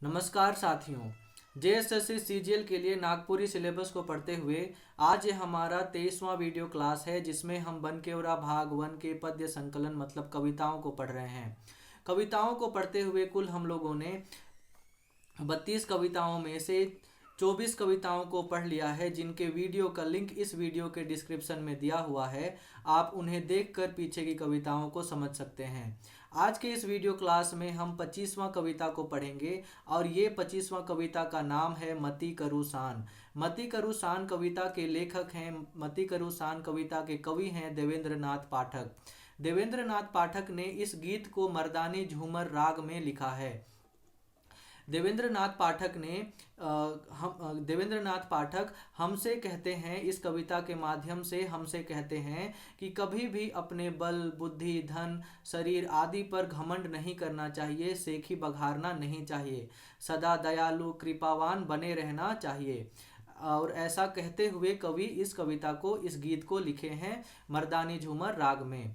नमस्कार साथियों। JSSC CGL के लिए नागपुरी सिलेबस को पढ़ते हुए आज ये हमारा 23वां वीडियो क्लास है, जिसमें हम बनकेवरा भाग 1 के पद्य संकलन मतलब कविताओं को पढ़ रहे हैं। कविताओं को पढ़ते हुए कुल हम लोगों ने 32 कविताओं में से 24 कविताओं को पढ़ लिया है, जिनके वीडियो का लिंक इस वीडियो के डिस्क्रिप्शन में दिया हुआ है। आप उन्हें देखकर पीछे की कविताओं को समझ सकते हैं। आज के इस वीडियो क्लास में हम 25वां कविता को पढ़ेंगे और ये 25वां कविता का नाम है मति करु सान। मति करु सान कविता के लेखक हैं, मति करु सान कविता के कवि हैं देवेंद्र नाथ पाठक। देवेंद्र नाथ पाठक ने इस गीत को मर्दानी झूमर राग में लिखा है। देवेंद्र नाथ पाठक हमसे कहते हैं, इस कविता के माध्यम से हमसे कहते हैं कि कभी भी अपने बल, बुद्धि, धन, शरीर आदि पर घमंड नहीं करना चाहिए, सेखी बघारना नहीं चाहिए, सदा दयालु कृपावान बने रहना चाहिए। और ऐसा कहते हुए कवि इस कविता को, इस गीत को लिखे हैं मर्दानी झूमर राग में।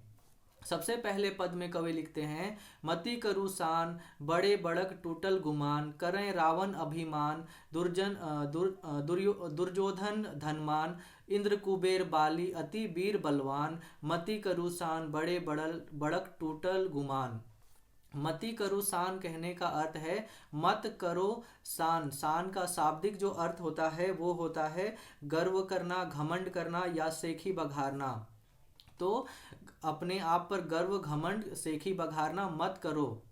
सबसे पहले पद में कवि लिखते हैं, मति करु सान बड़े बड़क टूटल गुमान, करें रावण अभिमान, दुर्योधन धनमान, इंद्र कुबेर बाली अति वीर बलवान, मति करु सान बड़े बड़क टूटल गुमान। मति करु सान कहने का अर्थ है मत करो सान। सान का शाब्दिक जो अर्थ होता है वो होता है गर्व करना, घमंड करना या सेखी बघारना। तो अपने आप पर गर्व, घमंड, सेखी बघारना मत करो।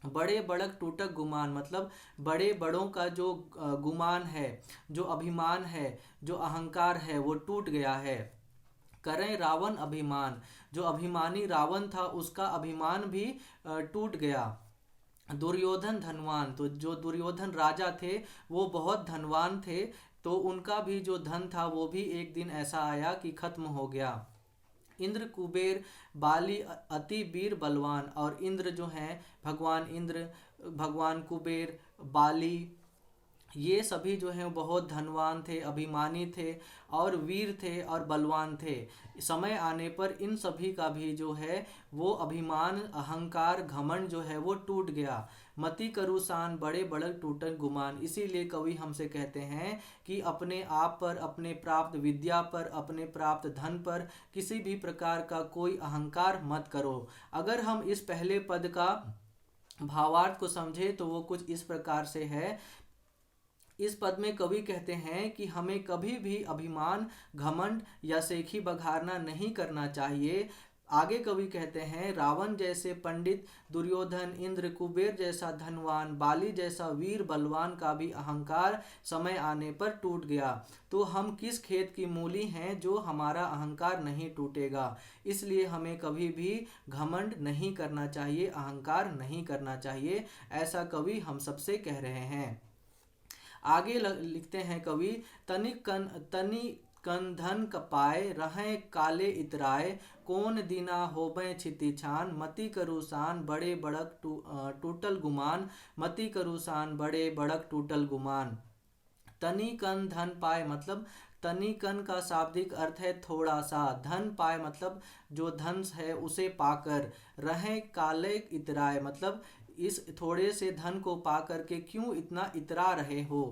बड़े बड़क टूटक गुमान मतलब बड़े बड़ों का जो गुमान है, जो अभिमान है, जो अहंकार है वो टूट गया है। करें रावण अभिमान, जो अभिमानी रावण था उसका अभिमान भी टूट गया। दुर्योधन धनवान, तो जो दुर्योधन राजा थे वो बहुत धनवान थे, तो उनका भी जो धन था वो भी एक दिन ऐसा आया कि खत्म हो गया। इंद्र कुबेर बाली अति वीर बलवान, और इंद्र जो हैं भगवान इंद्र, भगवान कुबेर, बाली, ये सभी जो हैं बहुत धनवान थे, अभिमानी थे और वीर थे और बलवान थे। समय आने पर इन सभी का भी जो है वो अभिमान, अहंकार, घमंड जो है वो टूट गया। मति करु सान बड़े बड़क टूटन गुमान, इसीलिए कवि हमसे कहते हैं कि अपने आप पर, अपने प्राप्त विद्या पर, अपने प्राप्त धन पर किसी भी प्रकार का कोई अहंकार मत करो। अगर हम इस पहले पद का भावार्थ को समझे तो वो कुछ इस प्रकार से है। इस पद में कवि कहते हैं कि हमें कभी भी अभिमान, घमंड या सेखी बघारना नहीं करना चाहिए। आगे कवि कहते हैं, रावण जैसे पंडित, दुर्योधन, इंद्र, कुबेर जैसा धनवान, बाली जैसा वीर बलवान का भी अहंकार समय आने पर टूट गया। तो हम किस खेत की मूली हैं जो हमारा अहंकार नहीं टूटेगा। इसलिए हमें कभी भी घमंड नहीं करना चाहिए, अहंकार नहीं करना चाहिए। ऐसा कवि हम सबसे कह रहे हैं। आगे लिखते हैं कवि, तनि कन धन कपाए, रहें काले इतराए, कौन दीना होबे छिति छान, मति करु सान बड़े बड़क टूटल गुमान, मति करु सान बड़े बड़क टूटल गुमान। तनि कन धन पाए मतलब तनि कन का शाब्दिक अर्थ है थोड़ा सा, धन पाए मतलब जो धन है उसे पाकर, रहें काले इतराए मतलब इस थोड़े से धन को पा करके क्यों इतना इतरा रहे हो।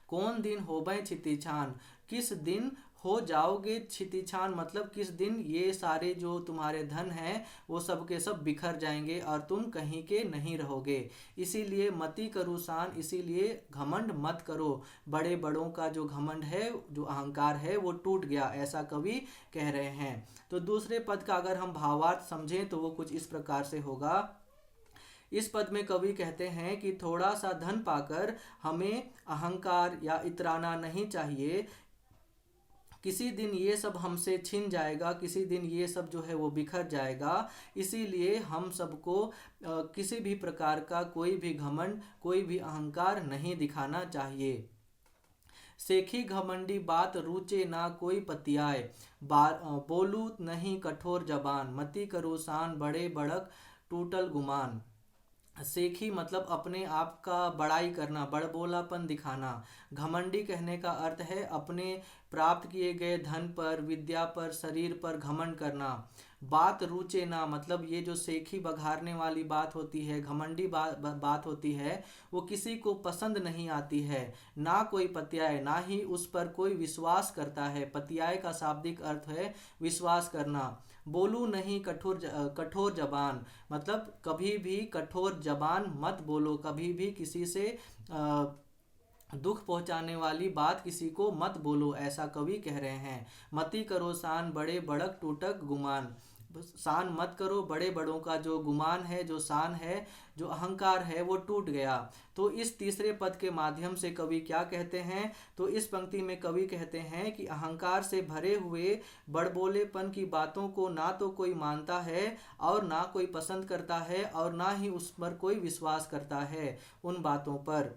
कौन दिन होबे छितिछान, किस दिन हो जाओगे छितिछान मतलब किस दिन ये सारे जो तुम्हारे धन हैं वो सब के सब बिखर जाएंगे और तुम कहीं के नहीं रहोगे। इसीलिए मति करु सान, इसीलिए घमंड मत करो। बड़े बड़ों का जो घमंड है, जो अहंकार है वो टूट गया, ऐसा कवि कह रहे हैं। तो दूसरे पद का अगर हम भावार्थ समझें तो वो कुछ इस प्रकार से होगा। इस पद में कवि कहते हैं कि थोड़ा सा धन पाकर हमें अहंकार या इतराना नहीं चाहिए। किसी दिन ये सब हमसे छिन जाएगा, किसी दिन ये सब जो है वो बिखर जाएगा। इसीलिए हम सबको किसी भी प्रकार का कोई भी घमंड, कोई भी अहंकार नहीं दिखाना चाहिए। सेखी घमंडी बात रूचे ना कोई पतियाए, बोलू नहीं कठोर जबान, मति करो सान बड़े बड़क टूटल गुमान। सेखी मतलब अपने आप का बड़ाई करना, बड़बोलापन दिखाना। घमंडी कहने का अर्थ है अपने प्राप्त किए गए धन पर, विद्या पर, शरीर पर घमंड करना। बात रुचे ना मतलब ये जो सेखी बघारने वाली बात होती है, घमंडी बात होती है, वो किसी को पसंद नहीं आती है। ना कोई पत्याय, ना ही उस पर कोई विश्वास करता है। पत्याय का शाब्दिक अर्थ है विश्वास करना। बोलू नहीं कठोर जबान मतलब कभी भी कठोर जबान मत बोलो, कभी भी किसी से अ, दुख पहुंचाने वाली बात किसी को मत बोलो, ऐसा कवि कह रहे हैं। मति करो शान बड़े बड़क टूटक गुमान, शान मत करो, बड़े बड़ों का जो गुमान है, जो शान है, जो अहंकार है, वो टूट गया। तो इस तीसरे पद के माध्यम से कवि क्या कहते हैं, तो इस पंक्ति में कवि कहते हैं कि अहंकार से भरे हुए बड़बोलेपन की बातों को ना तो कोई मानता है और ना कोई पसंद करता है और ना ही उस पर कोई विश्वास करता है उन बातों पर।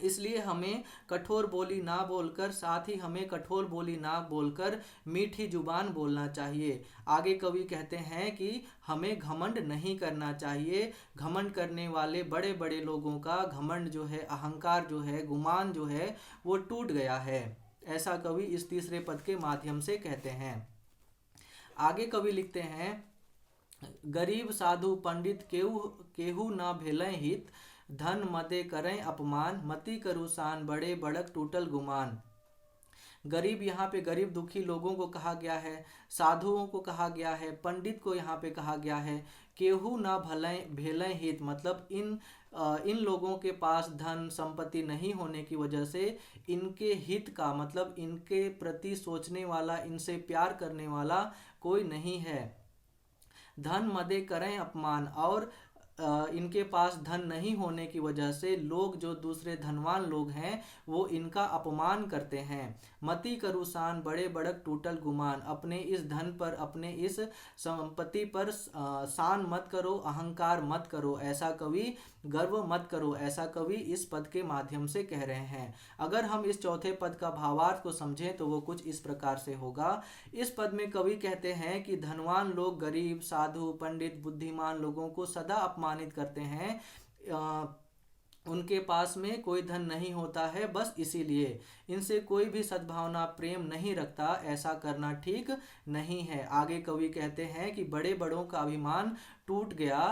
इसलिए हमें कठोर बोली ना बोलकर, साथ ही हमें कठोर बोली ना बोलकर मीठी जुबान बोलना चाहिए। आगे कवि कहते हैं कि हमें घमंड नहीं करना चाहिए। घमंड करने वाले बड़े बड़े लोगों का घमंड जो है, अहंकार जो है, गुमान जो है, वो टूट गया है। ऐसा कवि इस तीसरे पद के माध्यम से कहते हैं। आगे कवि लिखते हैं, गरीब साधु पंडित केहू केहू ना भेलय हित, धन मदे करें अपमान, मति करु शान बड़े बड़क टूटल गुमान। गरीब यहाँ पे गरीब दुखी लोगों को कहा गया है, साधुओं को कहा गया है, पंडित को यहाँ पे कहा गया है। केहू ना भलय भेलय हित मतलब इन लोगों के पास धन संपत्ति नहीं होने की वजह से इनके हित का मतलब इनके प्रति सोचने वाला, इनसे प्यार करने वाला कोई नहीं है। धन मदे करें अपमान और इनके पास धन नहीं होने की वजह से लोग, जो दूसरे धनवान लोग हैं, वो इनका अपमान करते हैं। मति करु शान बड़े बड़क टूटल गुमान, अपने इस धन पर, अपने इस संपत्ति पर शान मत करो, अहंकार मत करो, ऐसा कवि गर्व मत करो, ऐसा कवि इस पद के माध्यम से कह रहे हैं। अगर हम इस चौथे पद का भावार्थ को समझें तो वो कुछ इस प्रकार से होगा। इस पद में कवि कहते हैं कि धनवान लोग गरीब, साधु, पंडित, बुद्धिमान लोगों को सदा अपमानित करते हैं। उनके पास में कोई धन नहीं होता है, बस इसीलिए इनसे कोई भी सद्भावना, प्रेम नहीं रखता। ऐसा करना ठीक नहीं है। आगे कवि कहते हैं कि बड़े बड़ों का अभिमान टूट गया,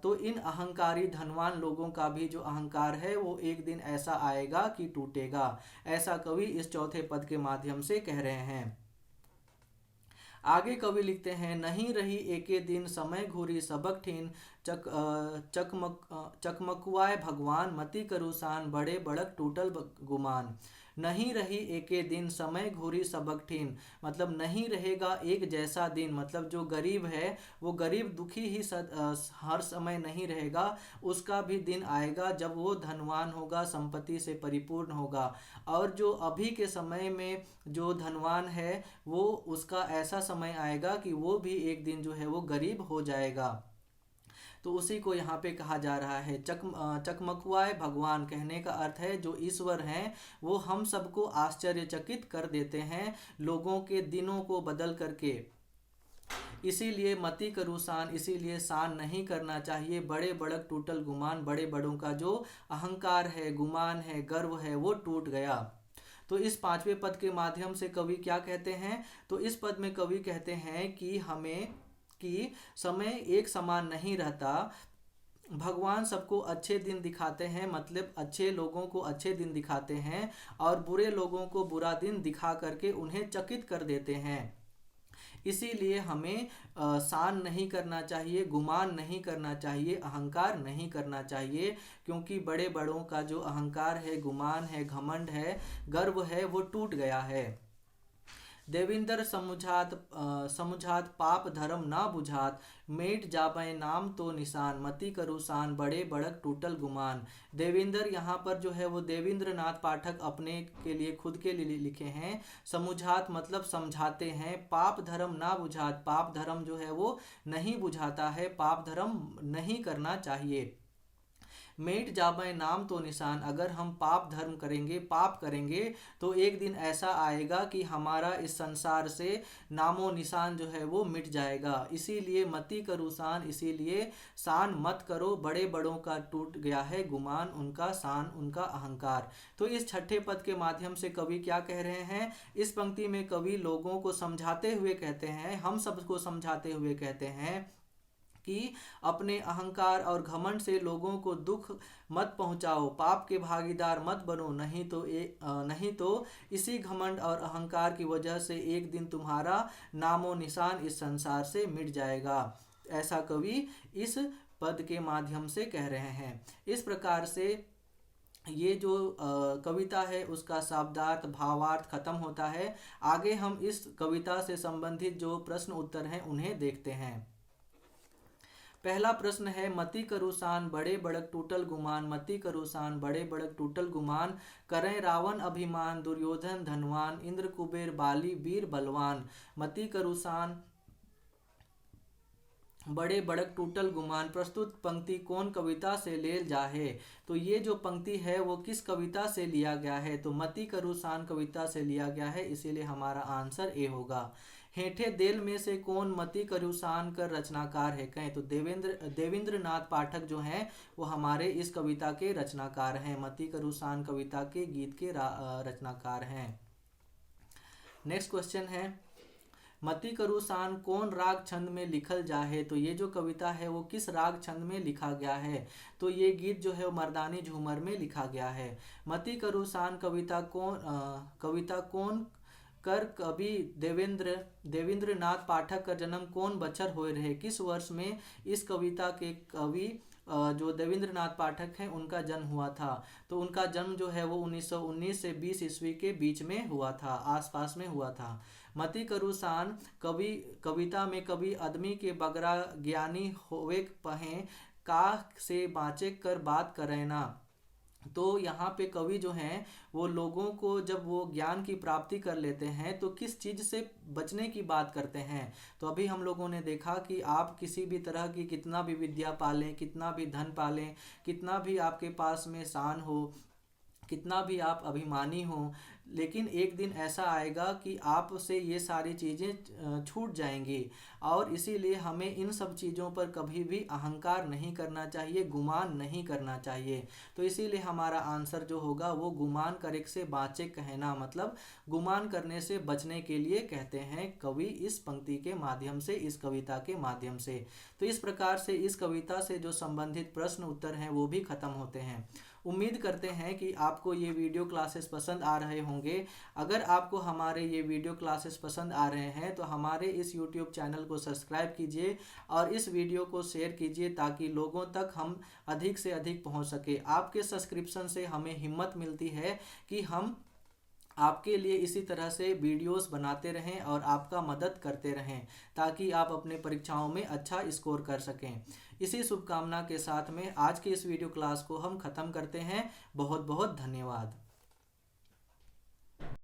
तो इन अहंकारी धनवान लोगों का भी जो अहंकार है वो एक दिन ऐसा आएगा कि टूटेगा। ऐसा कवि इस चौथे पद के माध्यम से कह रहे हैं। आगे कवि लिखते हैं, नहीं रही एके दिन समय घूरी सबक ठीन, चकमकुआए भगवान, मति करु शान बड़े बड़क टूटल गुमान। नहीं रही एके दिन समय घूरी सबक ठीन मतलब नहीं रहेगा एक जैसा दिन, मतलब जो गरीब है वो गरीब दुखी ही हर समय नहीं रहेगा। उसका भी दिन आएगा जब वो धनवान होगा, संपत्ति से परिपूर्ण होगा। और जो अभी के समय में जो धनवान है वो, उसका ऐसा समय आएगा कि वो भी एक दिन जो है वो गरीब हो जाएगा। तो उसी को यहाँ पे कहा जा रहा है। चकमकुआए भगवान कहने का अर्थ है जो ईश्वर हैं वो हम सबको आश्चर्यचकित कर देते हैं, लोगों के दिनों को बदल करके। इसीलिए मति करु शान, इसीलिए शान नहीं करना चाहिए। बड़े बड़क टूटल गुमान, बड़े बड़ों का जो अहंकार है, गुमान है, गर्व है, वो टूट गया। तो इस पांचवें पद के माध्यम से कवि क्या कहते हैं, तो इस पद में कवि कहते हैं कि समय एक समान नहीं रहता। भगवान सबको अच्छे दिन दिखाते हैं, मतलब अच्छे लोगों को अच्छे दिन दिखाते हैं और बुरे लोगों को बुरा दिन दिखा करके उन्हें चकित कर देते हैं। इसीलिए हमें शान नहीं करना चाहिए, गुमान नहीं करना चाहिए, अहंकार नहीं करना चाहिए, क्योंकि बड़े बड़ों का जो अहंकार है, गुमान है, घमंड है, गर्व है, वो टूट गया है। देविंदर समुझात पाप धर्म ना बुझात, मेट जाबे नाम तो निशान, मति करु शान बड़े बड़क टूटल गुमान। देविंदर यहाँ पर जो है वो देवेंद्र नाथ पाठक अपने के लिए, खुद के लिए लिखे हैं। समुझात मतलब समझाते हैं, पाप धर्म ना बुझात, पाप धर्म जो है वो नहीं बुझाता है, पाप धर्म नहीं करना चाहिए। मिट जावे नाम तो निशान। अगर हम पाप धर्म करेंगे, पाप करेंगे, तो एक दिन ऐसा आएगा कि हमारा इस संसार से नामो निशान जो है वो मिट जाएगा। इसीलिए मति करो शान, इसीलिए शान मत करो, बड़े बड़ों का टूट गया है गुमान, उनका शान उनका अहंकार। तो इस छठे पद के माध्यम से कवि क्या कह रहे हैं? इस पंक्ति में कवि लोगों को समझाते हुए कहते हैं, हम सबको समझाते हुए कहते हैं कि अपने अहंकार और घमंड से लोगों को दुख मत पहुंचाओ, पाप के भागीदार मत बनो, नहीं तो इसी घमंड और अहंकार की वजह से एक दिन तुम्हारा नामो निशान इस संसार से मिट जाएगा। ऐसा कवि इस पद के माध्यम से कह रहे हैं। इस प्रकार से ये जो कविता है उसका शब्दार्थ भावार्थ खत्म होता है। आगे हम इस कविता से संबंधित जो प्रश्न उत्तर हैं उन्हें देखते हैं। पहला प्रश्न है, मति करू शान बड़े बड़क टूटल गुमान, मति करू शान बड़े बड़क टूटल गुमान, करें रावण अभिमान, दुर्योधन धनवान, इंद्र कुबेर बाली वीर बलवान। मति करू शान बड़े बड़क टूटल गुमान, प्रस्तुत पंक्ति कौन कविता से लेल जाहे? तो ये जो पंक्ति है वो किस कविता से लिया गया है? तो मति करू शान कविता से लिया गया है, इसीलिए हमारा आंसर ए होगा। हेठे देल में से कौन मति करू शान कर रचनाकार है? कहें तो देवेंद्र नाथ पाठक जो हैं वो हमारे इस कविता के रचनाकार हैं, मति करू शान कविता के गीत के रचनाकार हैं। नेक्स्ट क्वेश्चन है, मति करू शान कौन राग छंद में लिखल जाहे? तो ये जो कविता है वो किस राग छंद में लिखा गया है? तो ये गीत जो है वो मर्दानी झूमर में लिखा गया है। मति करू शान कविता कौन कर कवि देवेंद्र नाथ पाठक का जन्म कौन बछर होए रहे? किस वर्ष में इस कविता के कवि जो देवेंद्र नाथ पाठक हैं उनका जन्म हुआ था? तो उनका जन्म जो है वो 1919 से 20 ईस्वी के बीच में हुआ था, आसपास में हुआ था। मति करू शान कविता में कवि आदमी के बगरा ज्ञानी होवे पहे का से बाँचे कर बात करैना। तो यहाँ पे कवि जो हैं वो लोगों को जब वो ज्ञान की प्राप्ति कर लेते हैं तो किस चीज़ से बचने की बात करते हैं? तो अभी हम लोगों ने देखा कि आप किसी भी तरह की कितना भी विद्या पालें, कितना भी धन पालें, कितना भी आपके पास में शान हो, कितना भी आप अभिमानी हो, लेकिन एक दिन ऐसा आएगा कि आपसे ये सारी चीज़ें छूट जाएंगी। और इसीलिए हमें इन सब चीज़ों पर कभी भी अहंकार नहीं करना चाहिए, गुमान नहीं करना चाहिए। तो इसीलिए हमारा आंसर जो होगा वो गुमान करे से बाँचे कहना, मतलब गुमान करने से बचने के लिए कहते हैं कवि इस पंक्ति के माध्यम से, इस कविता के माध्यम से। तो इस प्रकार से इस कविता से जो संबंधित प्रश्न उत्तर हैं वो भी खत्म होते हैं। उम्मीद करते हैं कि आपको ये वीडियो क्लासेस पसंद आ रहे होंगे। अगर आपको हमारे ये वीडियो क्लासेस पसंद आ रहे हैं तो हमारे इस YouTube चैनल को सब्सक्राइब कीजिए और इस वीडियो को शेयर कीजिए ताकि लोगों तक हम अधिक से अधिक पहुंच सके। आपके सब्सक्रिप्शन से हमें हिम्मत मिलती है कि हम आपके लिए इसी तरह से वीडियोस बनाते रहें और आपका मदद करते रहें ताकि आप अपने परीक्षाओं में अच्छा स्कोर कर सकें। इसी शुभकामना के साथ में आज के इस वीडियो क्लास को हम ख़त्म करते हैं। बहुत बहुत धन्यवाद।